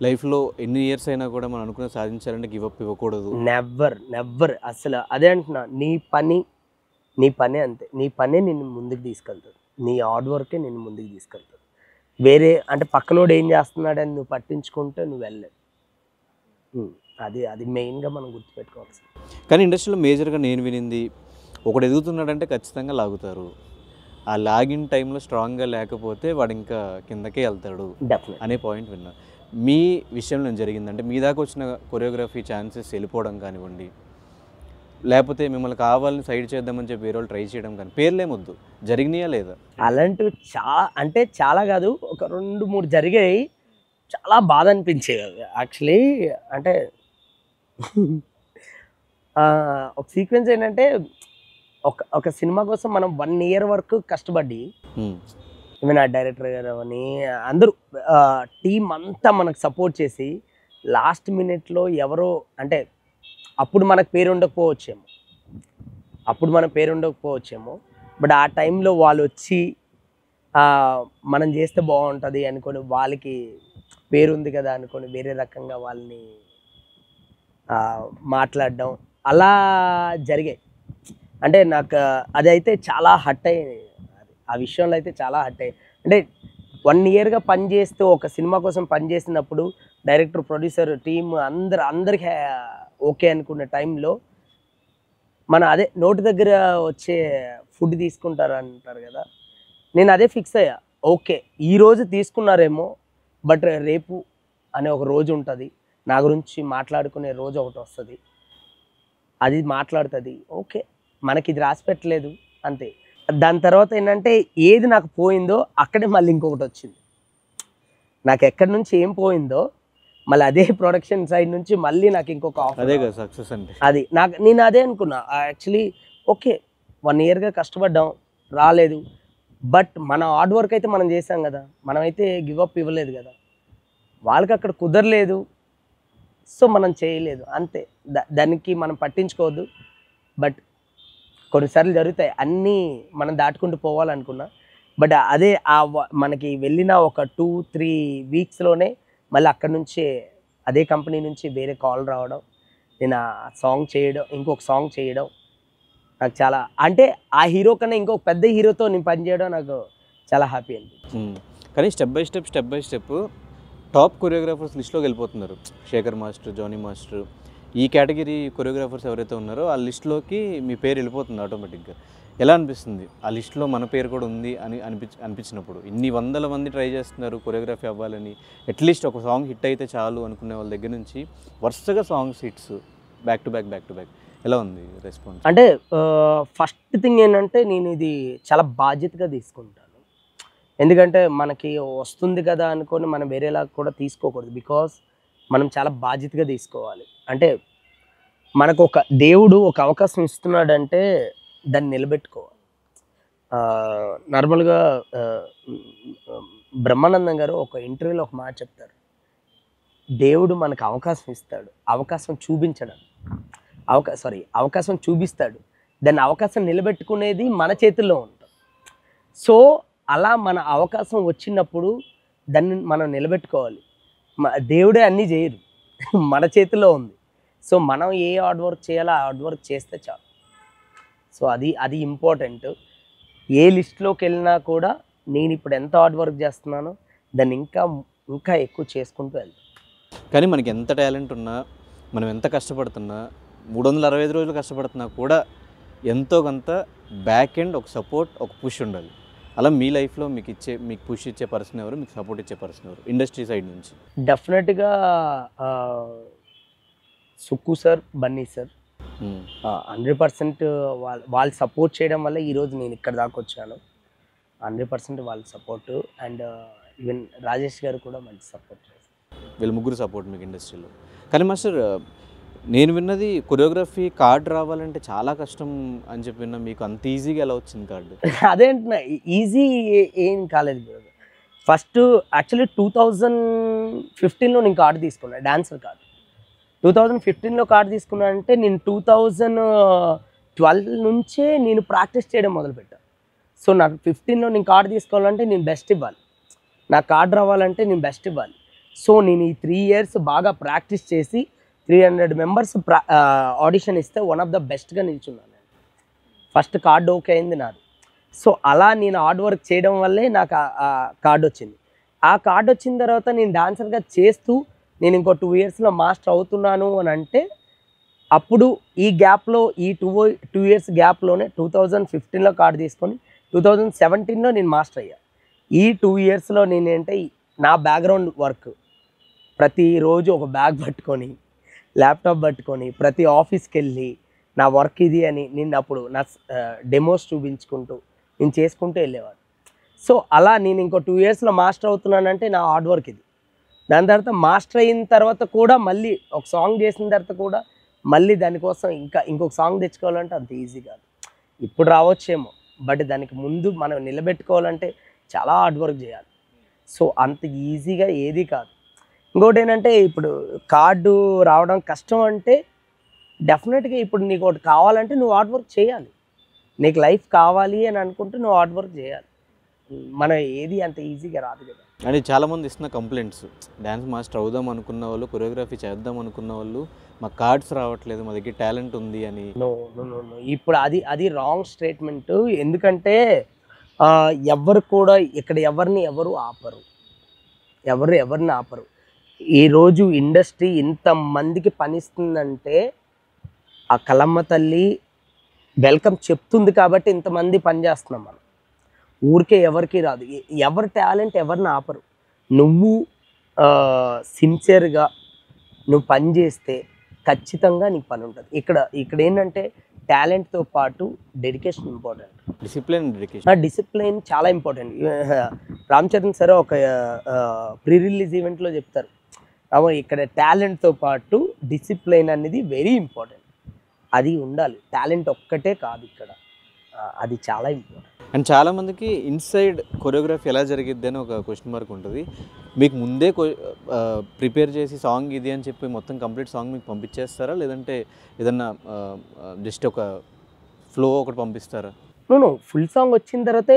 లైఫ్లో ఎన్ని ఇయర్స్ అయినా కూడా మనం అనుకున్న సాధించాలంటే గివ్ అప్ ఇవ్వకూడదు. నెవ్వర్ అసలు అదే అంటున్నా. నీ పని అంతే. నీ పనే నిన్ను ముందుకు తీసుకెళ్తుంది, నీ హార్డ్ వర్కే నిన్ను ముందుకు తీసుకెళ్తుంది. వేరే అంటే పక్కనోడు ఏం చేస్తున్నాడని నువ్వు పట్టించుకుంటే నువ్వు వెళ్ళలేవు. అది మెయిన్గా మనం గుర్తుపెట్టుకోవాల్సింది. కానీ ఇండస్ట్రీలో మేజర్గా నేను వినింది, ఒకడు ఎదుగుతున్నాడంటే ఖచ్చితంగా లాగుతారు. ఆ లాగిన్ టైంలో స్ట్రాంగ్గా లేకపోతే వాడు ఇంకా కిందకే వెళ్తాడు అనే పాయింట్ విన్నా. మీ విషయంలో జరిగిందంటే మీ దాకా వచ్చిన కొరియోగ్రఫీ ఛాన్సెస్ వెళ్ళిపోవడం కానివ్వండి, లేకపోతే మిమ్మల్ని కావాలని సైడ్ చేద్దామని చెప్పి వేరే వాళ్ళు ట్రై చేయడం కానీ, పేర్లేమొద్దు, జరిగినాయా లేదా? అలాంటివి అంటే చాలా కాదు, ఒక 2-3 జరిగాయి. చాలా బాధ అనిపించేవి అవి యాక్చువల్లీ. అంటే ఒక సీక్వెన్స్ ఏంటంటే ఒక సినిమా కోసం మనం 1 year వరకు కష్టపడి, ఈవెన్ ఆ డైరెక్టర్ గారు అని అందరూ టీం అంతా మనకు సపోర్ట్ చేసి, లాస్ట్ మినిట్లో ఎవరో అంటే అప్పుడు మనకు పేరు ఉండకపోవచ్చేమో, బట్ ఆ టైంలో వాళ్ళు వచ్చి మనం చేస్తే బాగుంటుంది అనుకొని, వాళ్ళకి పేరు ఉంది కదా అనుకొని వేరే రకంగా వాళ్ళని మాట్లాడడం అలా జరిగాయి. అంటే నాకు అదైతే చాలా హర్ట్ అయ్యింది. ఆ విషయంలో అయితే చాలా హర్ట్ అయ్యింది. అంటే 1 yearగా పనిచేస్తూ ఒక సినిమా కోసం పనిచేసినప్పుడు డైరెక్టర్, ప్రొడ్యూసర్, టీమ్ అందరికి ఓకే అనుకున్న టైంలో మన అదే నోటి దగ్గర వచ్చే ఫుడ్ తీసుకుంటారు అంటారు కదా, నేను అదే ఫిక్స్ అయ్యా. ఓకే, ఈరోజు తీసుకున్నారేమో, బట్ రేపు అనే ఒక రోజు ఉంటుంది, నా గురించి మాట్లాడుకునే రోజు ఒకటి వస్తుంది, అది మాట్లాడుతుంది. ఓకే, మనకి ఇది రాసి పెట్టలేదు అంతే. దాని తర్వాత ఏంటంటే ఏది నాకు పోయిందో అక్కడే మళ్ళీ ఇంకొకటి వచ్చింది. నాకు ఎక్కడి నుంచి ఏం పోయిందో మళ్ళీ అదే ప్రొడక్షన్ సైడ్ నుంచి మళ్ళీ నాకు ఇంకొక ఆఫర్. అదే కదా సక్సెస్ అంటే. అది నేను అదే అనుకున్నా యాక్చువల్లీ. ఓకే, 1 yearగా కష్టపడ్డాం, రాలేదు, బట్ మన హార్డ్ వర్క్ అయితే మనం చేసాం కదా, మనమైతే గివ్ అప్ ఇవ్వలేదు కదా, వాళ్ళకి అక్కడ కుదరలేదు, సో మనం చేయలేదు అంతే. దానికి మనం పట్టించుకోవద్దు. బట్ కొన్నిసార్లు జరుగుతాయి, అన్నీ మనం దాటుకుంటూ పోవాలనుకున్నా, బట్ అదే మనకి వెళ్ళిన ఒక 2-3 వీక్స్లోనే మళ్ళీ అక్కడ నుంచి అదే కంపెనీ నుంచి వేరే కాల్ రావడం, నేను ఆ సాంగ్ చేయడం, ఇంకొక సాంగ్ చేయడం నాకు చాలా, అంటే ఆ హీరో కన్నా ఇంకొక పెద్ద హీరోతో నేను పనిచేయడం నాకు చాలా హ్యాపీ అనిపించింది. కానీ step by step top choreographers లిస్ట్లోకి వెళ్ళిపోతున్నారు. శేఖర్ మాస్టర్, జానీ మాస్టర్, ఈ కేటగిరీ కొరియోగ్రాఫర్స్ ఎవరైతే ఉన్నారో ఆ లిస్ట్లోకి మీ పేరు వెళ్ళిపోతుంది ఆటోమేటిక్గా. ఎలా అనిపిస్తుంది ఆ లిస్ట్లో మన పేరు కూడా ఉంది అని అనిపించినప్పుడు? ఇన్ని వందల మంది ట్రై చేస్తున్నారు కొరియోగ్రఫీ అవ్వాలని, అట్లీస్ట్ ఒక సాంగ్ హిట్ అయితే చాలు అనుకునే వాళ్ళ దగ్గర నుంచి వరుసగా songs hits back to back. ఎలా ఉంది రెస్పాన్స్? అంటే ఫస్ట్ థింగ్ ఏంటంటే నేను ఇది చాలా బాధ్యతగా తీసుకుంటాను. ఎందుకంటే మనకి వస్తుంది కదా అనుకొని మనం వేరేలా కూడా తీసుకోకూడదు. బికాస్ మనం చాలా బాధ్యతగా తీసుకోవాలి. అంటే మనకు ఒక దేవుడు ఒక అవకాశం ఇస్తున్నాడంటే దాన్ని నిలబెట్టుకోవాలి. నార్మల్గా బ్రహ్మానందం గారు ఒక ఇంటర్వ్యూలో ఒక మాట చెప్తారు, దేవుడు మనకు అవకాశం ఇస్తాడు, అవకాశం చూపిస్తాడు, దాన్ని అవకాశం నిలబెట్టుకునేది మన చేతుల్లో ఉంటుంది. సో అలా మన అవకాశం వచ్చినప్పుడు దాన్ని మనం నిలబెట్టుకోవాలి. దేవుడే అన్నీ చేయరు, మన చేతిలో ఉంది. సో మనం ఏ హార్డ్ వర్క్ చేయాలో ఆ హార్డ్ వర్క్ చేస్తే చాలు. సో అది ఇంపార్టెంట్. ఏ లిస్ట్లోకి వెళ్ళినా కూడా నేను ఇప్పుడు ఎంత హార్డ్ వర్క్ చేస్తున్నానో దాన్ని ఇంకా ఇంకా ఎక్కువ చేసుకుంటూ వెళ్తాను. కానీ మనకి ఎంత టాలెంట్ ఉన్నా, మనం ఎంత కష్టపడుతున్నా, 365 రోజులు కష్టపడుతున్నా కూడా ఎంతో కొంత బ్యాక్ ఎండ్ ఒక సపోర్ట్, ఒక పుష్ ఉండాలి. అలా మీ లైఫ్లో మీకు పుష్ ఇచ్చే పర్సన్ ఎవరు, మీకు సపోర్ట్ ఇచ్చే పర్సన్ ఎవరు ఇండస్ట్రీ సైడ్ నుంచి? డెఫినెట్గా సుక్కు సార్, బన్నీ సార్ 100% వాళ్ళు సపోర్ట్ చేయడం వల్ల ఈరోజు నేను ఇక్కడ దాకా వచ్చాను. 100% వాళ్ళ సపోర్టు. అండ్ ఈవెన్ రాజేష్ గారు కూడా మంచి సపోర్ట్ చేస్తారు. వీళ్ళు ముగ్గురు సపోర్ట్ మీకు ఇండస్ట్రీలో. కానీ మాస్టర్, నేను విన్నది కొరియోగ్రఫీ కార్డ్ రావాలంటే చాలా కష్టం అని చెప్పి విన్నా. మీకు అంత ఈజీగా ఎలా వచ్చింది కార్డు? అదేంటున్నా, ఈజీ ఏం కాలేదు బ్రదర్. ఫస్ట్ యాక్చువల్లీ 2015లో నేను కార్డు తీసుకున్నాను, డాన్సర్ కార్డు. 2015లో కార్డు తీసుకున్నాను అంటే నేను 2012 నుంచే నేను ప్రాక్టీస్ చేయడం మొదలుపెట్టాను. సో నాకు 15లో నేను కార్డు తీసుకోవాలంటే నేను బెస్ట్ ఇవ్వాలి, నాకు కార్డు రావాలంటే నేను బెస్ట్ ఇవ్వాలి. సో నేను ఈ 3 years బాగా ప్రాక్టీస్ చేసి 300 members ఆడిషన్ ఇస్తే వన్ ఆఫ్ ద బెస్ట్గా నిల్చున్నాను నేను. ఫస్ట్ కార్డు ఓకే అయింది నాది. సో అలా నేను హార్డ్ వర్క్ చేయడం వల్లే నాకు ఆ కార్డు వచ్చింది. ఆ కార్డు వచ్చిన తర్వాత నేను డాన్సర్గా చేస్తూ నేను ఇంకో 2 yearsలో మాస్టర్ అవుతున్నాను అని అంటే, అప్పుడు ఈ గ్యాప్లో ఈ 2 years గ్యాప్లోనే 2015లో కార్డు తీసుకొని 2017లో నేను మాస్టర్ అయ్యా. ఈ 2 yearsలో నేనేంటే నా బ్యాక్గ్రౌండ్ వర్క్ ప్రతిరోజు ఒక బ్యాగ్ పట్టుకొని, ల్యాప్టాప్ పట్టుకొని, ప్రతి ఆఫీస్కి వెళ్ళి నా వర్క్ ఇది అని నేను అప్పుడు నా డెమోస్ చూపించుకుంటూ నేను చేసుకుంటూ వెళ్ళేవాడు. సో అలా నేను ఇంకో 2 yearsలో మాస్టర్ అవుతున్నానంటే నా హార్డ్ వర్క్ ఇది. దాని తర్వాత మాస్టర్ అయిన తర్వాత కూడా మళ్ళీ ఒక సాంగ్ చేసిన తర్వాత కూడా మళ్ళీ దానికోసం ఇంకొక సాంగ్ తెచ్చుకోవాలంటే అంత ఈజీ కాదు. ఇప్పుడు రావచ్చేమో, బట్ దానికి ముందు మనం నిలబెట్టుకోవాలంటే చాలా హార్డ్ వర్క్ చేయాలి. సో అంత ఈజీగా ఏది కాదు. ఇంకోటి ఏంటంటే, ఇప్పుడు కార్డు రావడం కష్టం అంటే డెఫినెట్గా ఇప్పుడు నీకు ఒకటి కావాలంటే నువ్వు హార్డ్ వర్క్ చేయాలి. నీకు లైఫ్ కావాలి అని అనుకుంటే నువ్వు హార్డ్ వర్క్ చేయాలి. మనం ఏది అంత ఈజీగా రాదు కదా. అని చాలామంది ఇస్తున్న కంప్లైంట్స్, డ్యాన్స్ మాస్టర్ అవుదాం అనుకున్న వాళ్ళు, కొరియోగ్రఫీ చేద్దాం అనుకున్న వాళ్ళు, మా కార్డ్స్ రావట్లేదు, మా దగ్గర టాలెంట్ ఉంది అని. నో నో నో నో ఇప్పుడు అది రాంగ్ స్టేట్మెంట్. ఎందుకంటే ఎవరు కూడా ఇక్కడ ఎవరిని ఆపరు. ఈరోజు ఇండస్ట్రీ ఇంతమందికి పనిస్తుందంటే ఆ కలమ్మ తల్లి వెల్కమ్ చెప్తుంది కాబట్టి ఇంతమంది పనిచేస్తున్నాం మనం. ఊరికే ఎవరికి రాదు. ఎవరి టాలెంట్ ఎవరిని ఆపరు. నువ్వు సిన్సియర్గా నువ్వు పని చేస్తే ఖచ్చితంగా నీకు పని ఉంటుంది. ఇక్కడ ఏంటంటే టాలెంట్తో పాటు డెడికేషన్ ఇంపార్టెంట్. డిసిప్లిన్ చాలా ఇంపార్టెంట్. రామ్ చరణ్ సార్ ఒక ప్రీ రిలీజ్ ఈవెంట్లో చెప్తారు, ఇక్కడ టాలెంట్తో పాటు డిసిప్లిన్ అనేది వెరీ ఇంపార్టెంట్. అది ఉండాలి. టాలెంట్ ఒక్కటే కాదు ఇక్కడ, అది చాలా ఇంపార్టెంట్. అండ్ చాలామందికి ఇన్సైడ్ కొరియోగ్రఫీ ఎలా జరిగిద్ది అని ఒక క్వశ్చన్ మార్క్ ఉంటుంది. మీకు ముందే ప్రిపేర్ చేసి సాంగ్ ఇది అని చెప్పి మొత్తం కంప్లీట్ సాంగ్ మీకు పంపించేస్తారా, లేదంటే ఏదన్నా జస్ట్ ఒక ఫ్లో ఒకటి పంపిస్తారా? నో ఫుల్ సాంగ్ వచ్చిన తర్వాతే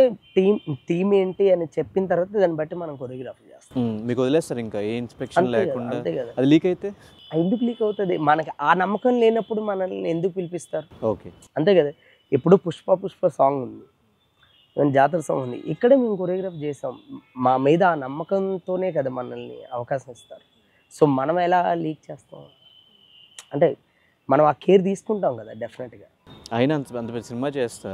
థీమ్ ఏంటి అని చెప్పిన తర్వాత దాన్ని బట్టి మనం కొరియోగ్రఫీ చేస్తాం. మీకు వదిలేస్తారు ఇంకా ఏ ఇన్స్పెక్షన్ లేకుండా? అది లీక్ అయితే ఎందుకు లీక్ అవుతుంది? మనకి ఆ నమ్మకం లేనప్పుడు మనల్ని ఎందుకు పిలిపిస్తారు? ఓకే, అంతే కదా. ఇప్పుడు పుష్ప సాంగ్ ఉంది, జాతర సాంగ్ ఉంది, ఇక్కడే మేము కొరియోగ్రఫీ చేసాం. మా మీద ఆ నమ్మకంతోనే కదా మనల్ని అవకాశం ఇస్తారు. సో మనం ఎలా లీక్ చేస్తాం అంటే మనం ఆ కేర్ తీసుకుంటాం కదా డెఫినెట్గా. అయినా అంత పెద్ద సినిమా చేస్తా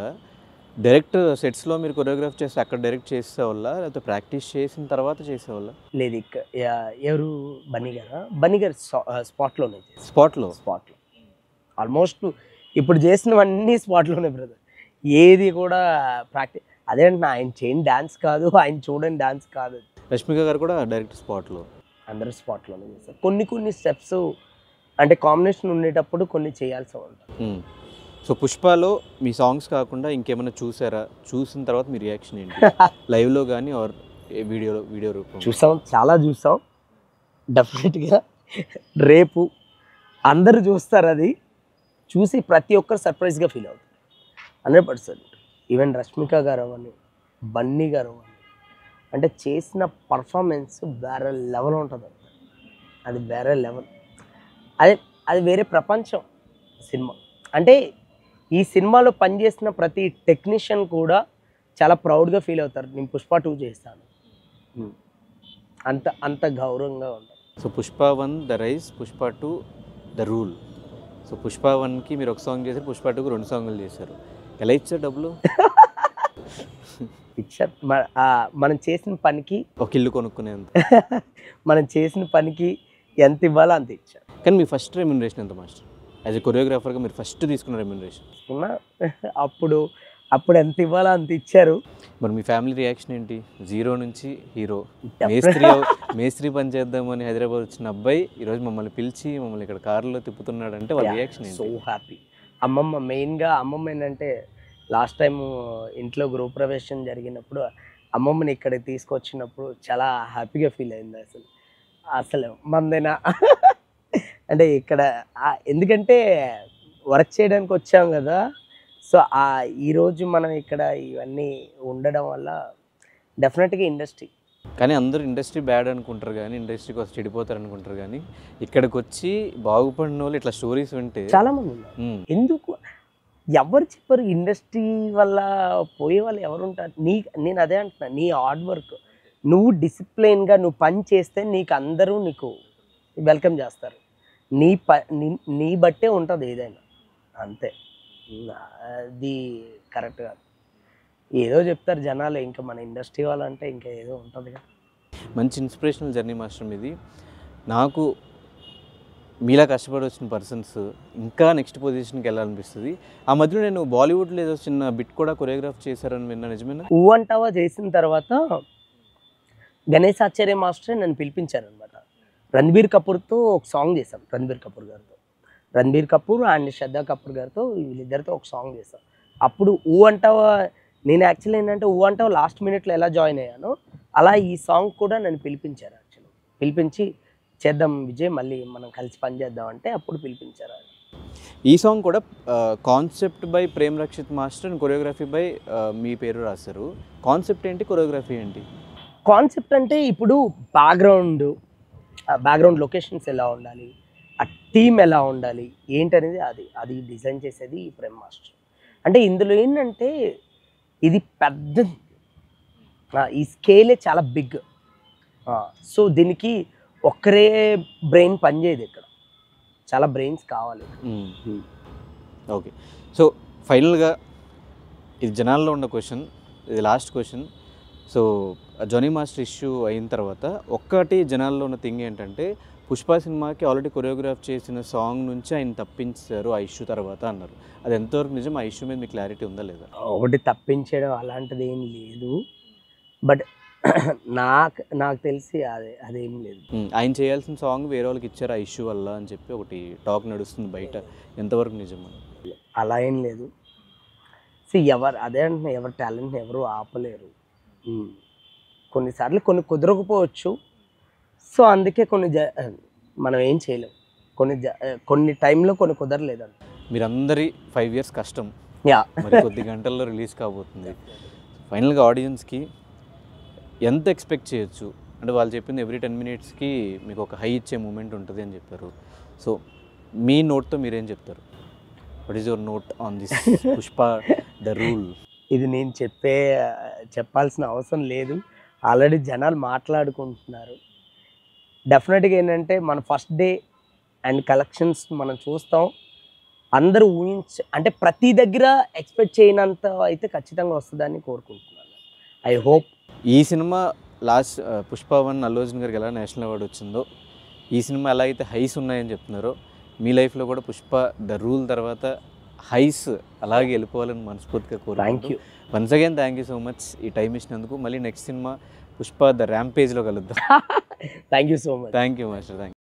డైరెక్ట్ సెట్స్లో మీరు కొరియోగ్రాఫ్ చేస్తే అక్కడ డైరెక్ట్ చేసేవాళ్ళ, లేకపోతే ప్రాక్టీస్ చేసిన తర్వాత చేసేవాళ్ళ? లేదు, ఎవరు బన్నీ గారు స్పాట్లో ఆల్మోస్ట్ ఇప్పుడు చేసినవన్నీ స్పాట్లోనే బ్రదర్. ఏది కూడా ప్రాక్టీస్ అదేంటే ఆయన చేయని డ్యాన్స్ కాదు, ఆయన చూడని డ్యాన్స్ కాదు. రష్మిక గారు కూడా డైరెక్ట్ స్పాట్లో, అందరూ స్పాట్లోనే చేస్తారు. కొన్ని స్టెప్స్ అంటే కాంబినేషన్ ఉండేటప్పుడు కొన్ని చేయాల్సి ఉంటుంది. సో పుష్పలో మీ సాంగ్స్ కాకుండా ఇంకేమైనా చూసారా? చూసిన తర్వాత మీ రియాక్షన్ ఏంటి? లైవ్లో కానీ ఆర్ వీడియో రూపం? చాలా చూసాం. డెఫినెట్గా రేపు అందరూ చూస్తారు. అది చూసి ప్రతి ఒక్కరు సర్ప్రైజ్గా ఫీల్ అవుతారు 100%. ఈవెన్ రష్మిక గారు అవన్నీ, బన్నీ గారు అవన్నీ, అంటే చేసిన పర్ఫార్మెన్స్ వేరే లెవెల్ ఉంటుంది. అది వేరే లెవెల్, అది వేరే ప్రపంచం సినిమా. అంటే ఈ సినిమాలో పనిచేసిన ప్రతి టెక్నీషియన్ కూడా చాలా ప్రౌడ్గా ఫీల్ అవుతారు, నేను పుష్ప 2 చేస్తాను. అంత అంత గౌరవంగా ఉంటుంది. So Pushpa 1 the rise, Pushpa 2 the rule. So Pushpa 1కి మీరు ఒక సాంగ్ చేశారు, పుష్ప 2కి 2 సాంగులు చేశారు. ఎలా ఇచ్చారు డబ్బులు? పిక్చర్ మనం చేసిన పనికి ఒక ఇల్లు కొనుక్కునేంత. మనం చేసిన పనికి ఎంత ఇవ్వాలో అంత ఇచ్చారు. కానీ మీ ఫస్ట్ రెమ్యునరేషన్ ఎంత మాస్టర్? యాజ్ ఎ కొరియోగ్రాఫర్గా మీరు ఫస్ట్ తీసుకున్న రెమ్యునరేషన్? అప్పుడు ఎంత ఇవ్వాలో అంత ఇచ్చారు. మరి మీ ఫ్యామిలీ రియాక్షన్ ఏంటి? 0 నుంచి హీరో, మేస్త్రి పని చేద్దామని హైదరాబాద్ వచ్చిన అబ్బాయి ఈరోజు మమ్మల్ని పిలిచి మమ్మల్ని ఇక్కడ కారులో తిప్పుతున్నాడు అంటే వాళ్ళ రియాక్షన్ ఏంటి? So happy. మెయిన్గా అమ్మమ్మ ఏంటంటే లాస్ట్ టైం ఇంట్లో గృహప్రవేశం జరిగినప్పుడు అమ్మమ్మని ఇక్కడికి తీసుకొచ్చినప్పుడు చాలా హ్యాపీగా ఫీల్ అయింది. అసలు మందేనా అంటే ఇక్కడ ఎందుకంటే వర్క్ చేయడానికి వచ్చాం కదా. సో ఈరోజు మనం ఇక్కడ ఇవన్నీ ఉండడం వల్ల డెఫినెట్గా ఇండస్ట్రీ. కానీ అందరూ ఇండస్ట్రీ బ్యాడ్ అనుకుంటారు, కానీ ఇండస్ట్రీ కోసం చెడిపోతారు అనుకుంటారు. కానీ ఇక్కడికి వచ్చి బాగుపడిన వాళ్ళు ఇట్లా స్టోరీస్ వింటే చాలామంది ఉన్నారు. ఎందుకు ఎవరు చెప్పరు ఇండస్ట్రీ వల్ల పోయే వాళ్ళు ఎవరు ఉంటారు? నేను అదే అంటున్నా, నీ హార్డ్ వర్క్, నువ్వు డిసిప్లైన్గా నువ్వు పని చేస్తే నీకు అందరూ నీకు వెల్కమ్ చేస్తారు. నీ బట్టే ఉంటుంది ఏదైనా, అంతే. అది కరెక్ట్ కాదు. ఏదో చెప్తారు జనాలు, ఇంకా మన ఇండస్ట్రీ వాళ్ళంటే ఇంకా ఏదో ఉంటుంది కదా. మంచి ఇన్స్పిరేషనల్ జర్నీ మాస్టర్ మీది. నాకు మీలా కష్టపడి వచ్చిన పర్సన్స్ ఇంకా నెక్స్ట్ పొజిషన్కి వెళ్ళాలనిపిస్తుంది. ఆ మధ్యలో నేను బాలీవుడ్లో ఏదో చిన్న బిట్ కూడా కొరియోగ్రాఫ్ చేశారని విన్నా, నిజమేనా? అంటావా చేసిన తర్వాత గణేష్ ఆచార్య మాస్టర్ నన్ను పిలిపించారు అనమాట. రణబీర్ కపూర్తో ఒక సాంగ్ చేశాం, రణబీర్ కపూర్ అండ్ శ్రద్ధా కపూర్ గారితో, వీళ్ళిద్దరితో ఒక సాంగ్ చేశాం. అప్పుడు అంటావా, నేను యాక్చువల్లీ ఏంటంటే అంటావా లాస్ట్ మినిట్లో ఎలా జాయిన్ అయ్యానో అలా ఈ సాంగ్ కూడా నన్ను పిలిపించారు. యాక్చువల్లీ పిలిపించి చేద్దాం విజయ్, మళ్ళీ మనం కలిసి పని చేద్దాం అంటే అప్పుడు పిలిపించారు. ఈ సాంగ్ కూడా concept by Prem Rakshith master and choreography by మీ పేరు రాశారు. కాన్సెప్ట్ ఏంటి, కొరియోగ్రఫీ ఏంటి? కాన్సెప్ట్ అంటే ఇప్పుడు బ్యాక్గ్రౌండ్ లొకేషన్స్ ఎలా ఉండాలి, ఆ టీమ్ ఎలా ఉండాలి ఏంటనేది అది డిజైన్ చేసేది ఈ ప్రేమ్ మాస్టర్. అంటే ఇందులో ఏంటంటే ఇది పెద్దది, ఈ స్కేలే చాలా బిగ్. సో దీనికి ఒక్కరే బ్రెయిన్ పనిచేయదు, ఇక్కడ చాలా బ్రెయిన్స్ కావాలి. ఓకే, సో ఫైనల్గా ఇది జనాల్లో ఉన్న క్వశ్చన్, ఇది last question. So Jani master issue అయిన తర్వాత ఒక్కటి జనాల్లో ఉన్న థింగ్ ఏంటంటే, పుష్ప సినిమాకి ఆల్రెడీ కొరియోగ్రాఫ్ చేసిన సాంగ్ నుంచి ఆయన తప్పించారు ఆ ఇష్యూ తర్వాత అన్నారు. అది ఎంతవరకు నిజం? ఆ ఇష్యూ మీద మీకు క్లారిటీ ఉందా లేదా? ఒకటి తప్పించడం అలాంటిది ఏం లేదు, బట్ నాకు తెలిసి అదేం లేదు. ఆయన చేయాల్సిన సాంగ్ వేరే వాళ్ళకి ఇచ్చారు ఆ ఇష్యూ వల్ల అని చెప్పి ఒకటి టాక్ నడుస్తుంది బయట, ఎంతవరకు నిజం? అలా ఏం లేదు. అదే అంటున్నా, ఎవరి టాలెంట్ని ఎవరు ఆపలేరు. కొన్నిసార్లు కొన్ని కుదరకపోవచ్చు. సో అందుకే మనం ఏం చేయలేం, కొన్ని టైంలో కొన్ని కుదరలేదండి. మీరందరి 5 years కష్టం మరి కొద్ది గంటల్లో రిలీజ్ కాబోతుంది. ఫైనల్గా ఆడియన్స్కి ఎంత ఎక్స్పెక్ట్ చేయొచ్చు? అంటే వాళ్ళు చెప్పింది ఎవ్రీ 10 minutesకి మీకు ఒక హై ఇచ్చే మూమెంట్ ఉంటుంది అని చెప్పారు. సో మీ నోట్తో మీరేం చెప్తారు? What is your note on this Pushpa the rule? ఇది నేను చెప్పాల్సిన అవసరం లేదు, ఆల్రెడీ జనాలు మాట్లాడుకుంటున్నారు. డెఫినెట్గా ఏంటంటే మన ఫస్ట్ డే అండ్ కలెక్షన్స్ మనం చూస్తాం, అందరూ అంటే ప్రతి దగ్గర ఎక్స్పెక్ట్ చేయనంత అయితే ఖచ్చితంగా వస్తుందని కోరుకుంటున్నాను. I hope. ఈ సినిమా లాస్ట్ పుష్ప 1 అల్లు అర్జున్ గారికి ఎలా నేషనల్ అవార్డు వచ్చిందో, ఈ సినిమా ఎలా అయితే హైస్ ఉన్నాయని చెప్తున్నారో, మీ లైఫ్లో కూడా పుష్ప ద రూల్ తర్వాత హైస్ అలాగే వెళ్ళిపోవాలని మనస్ఫూర్తిగా కోరుకుంటూ, once again thank you so much ఈ టైం ఇచ్చినందుకు. మళ్ళీ నెక్స్ట్ సినిమా పుష్ప ద ర్యాంపేజ్లో కలుద్దాం. Thank you so much. Thank you master. Thank you.